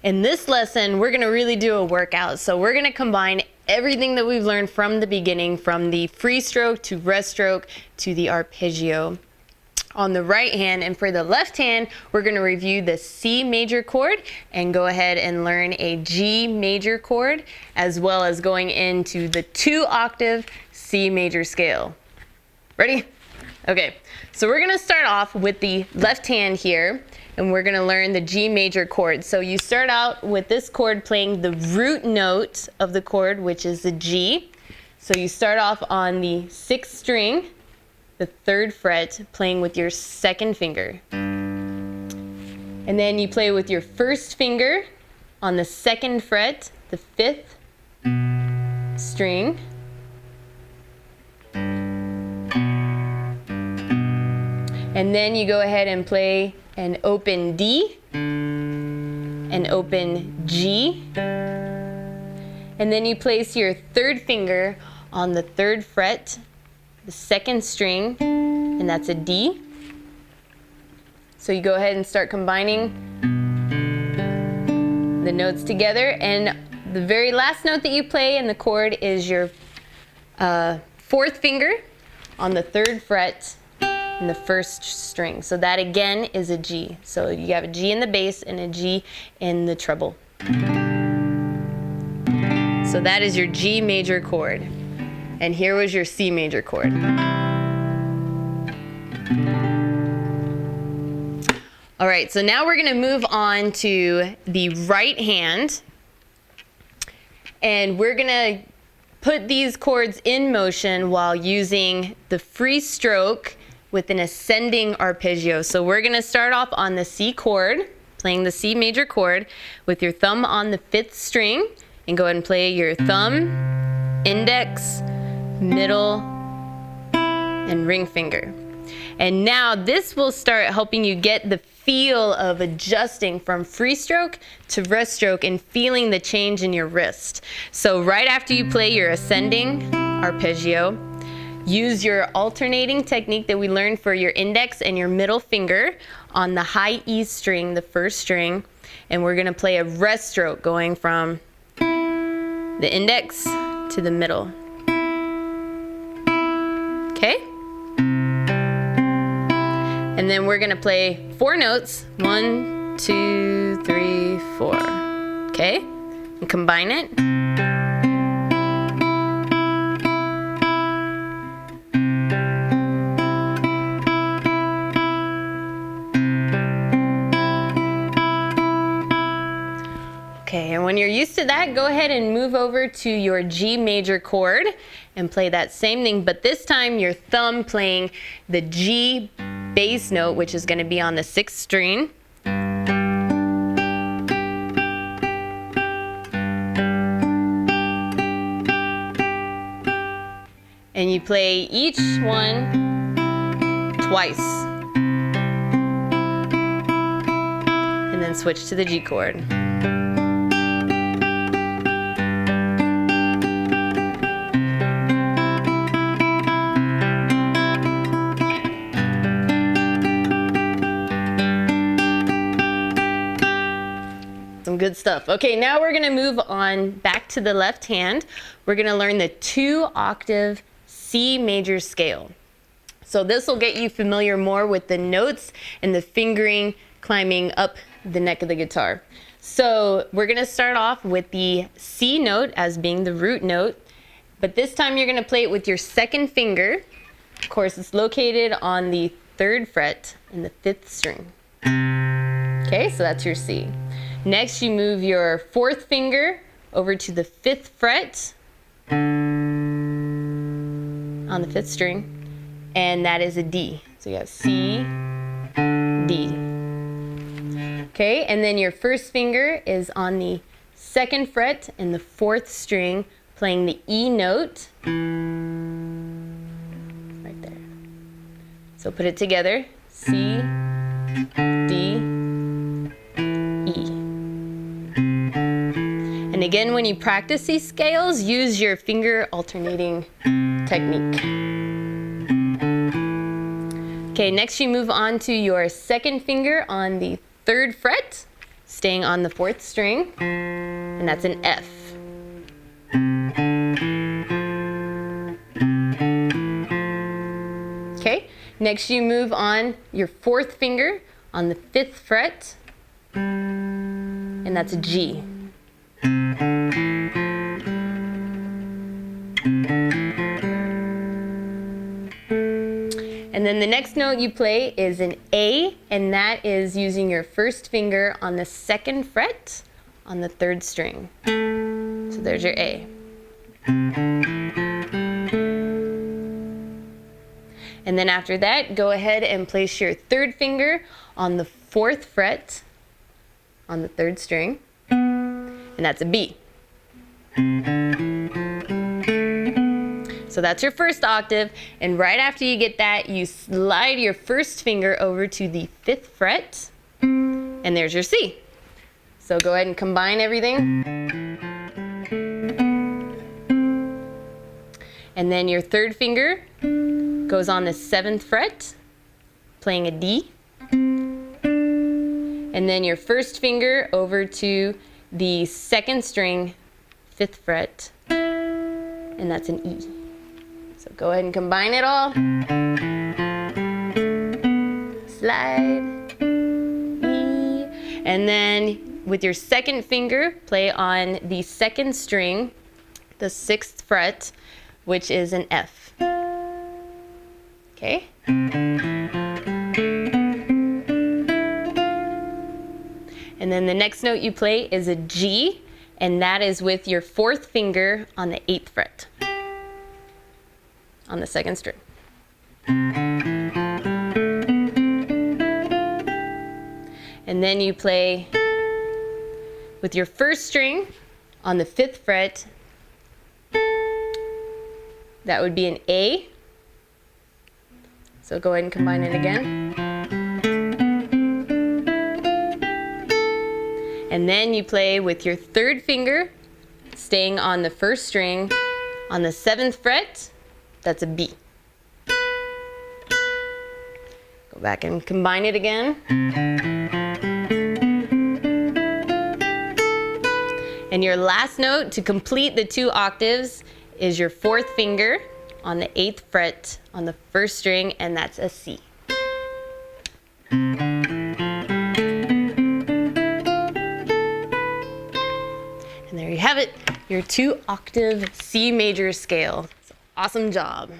In this lesson, we're gonna really do a workout. So we're gonna combine everything that we've learned from the beginning, from the free stroke to rest stroke to the arpeggio on the right hand. And for the left hand, we're gonna review the C major chord and go ahead and learn a G major chord, as well as going into the 2-octave C major scale. Ready? Okay, so we're gonna start off with the left hand here, and we're gonna learn the G major chord. So you start out with this chord playing the root note of the chord, which is the G. So you start off on the 6th string, the 3rd fret, playing with your 2nd finger. And then you play with your 1st finger on the 2nd fret, the 5th string. And then you go ahead and play an open D, an open G, and then you place your 3rd finger on the 3rd fret, the 2nd string, and that's a D. So you go ahead and start combining the notes together, and the very last note that you play in the chord is your 4th finger on the 3rd fret in the 1st string. So that again is a G. So you have a G in the bass and a G in the treble. So that is your G major chord. And here was your C major chord. All right, so now we're gonna move on to the right hand. And we're gonna put these chords in motion while using the free stroke with an ascending arpeggio. So we're gonna start off on the C chord, playing the C major chord with your thumb on the 5th string, and go ahead and play your thumb, index, middle, and ring finger. And now this will start helping you get the feel of adjusting from free stroke to rest stroke and feeling the change in your wrist. So right after you play your ascending arpeggio, use your alternating technique that we learned for your index and your middle finger on the high E string, the 1st string, and we're gonna play a rest stroke going from the index to the middle. Okay? And then we're gonna play 4 notes, 1, 2, 3, 4. Okay? And combine it. Okay, and when you're used to that, go ahead and move over to your G major chord and play that same thing, but this time your thumb playing the G bass note, which is going to be on the 6th string. And you play each one twice. And then switch to the G chord. Some good stuff. Okay, now we're gonna move on back to the left hand. We're gonna learn the 2-octave C major scale. So this will get you familiar more with the notes and the fingering climbing up the neck of the guitar. So we're gonna start off with the C note as being the root note, but this time you're gonna play it with your 2nd finger. Of course, it's located on the 3rd fret in the 5th string. Okay, so that's your C. Next, you move your 4th finger over to the 5th fret on the 5th string, and that is a D. So you have C, D. Okay, and then your 1st finger is on the 2nd fret in the 4th string, playing the E note. Right there. So put it together, C, D, E. And again, when you practice these scales, use your finger alternating technique. Okay, next you move on to your 2nd finger on the 3rd fret, staying on the 4th string, and that's an F. Okay, next you move on your 4th finger on the 5th fret, and that's a G. And then the next note you play is an A, and that is using your 1st finger on the 2nd fret on the 3rd string. So there's your A. And then after that, go ahead and place your 3rd finger on the 4th fret on the 3rd string, and that's a B. So that's your 1st octave, and right after you get that, you slide your 1st finger over to the 5th fret, and there's your C. So go ahead and combine everything. And then your 3rd finger goes on the 7th fret, playing a D. And then your 1st finger over to the 2nd string, 5th fret, and that's an E. So go ahead and combine it all. Slide, E. And then with your 2nd finger, play on the 2nd string, the 6th fret, which is an F. Okay? And then the next note you play is a G, and that is with your 4th finger on the 8th fret on the 2nd string. And then you play with your 1st string on the 5th fret. That would be an A. So go ahead and combine it again. And then you play with your 3rd finger, staying on the 1st string on the 7th fret. That's a B. Go back and combine it again. And your last note to complete the 2 octaves is your 4th finger on the 8th fret on the 1st string, and that's a C. And there you have it, your 2 octave C major scale. Awesome job.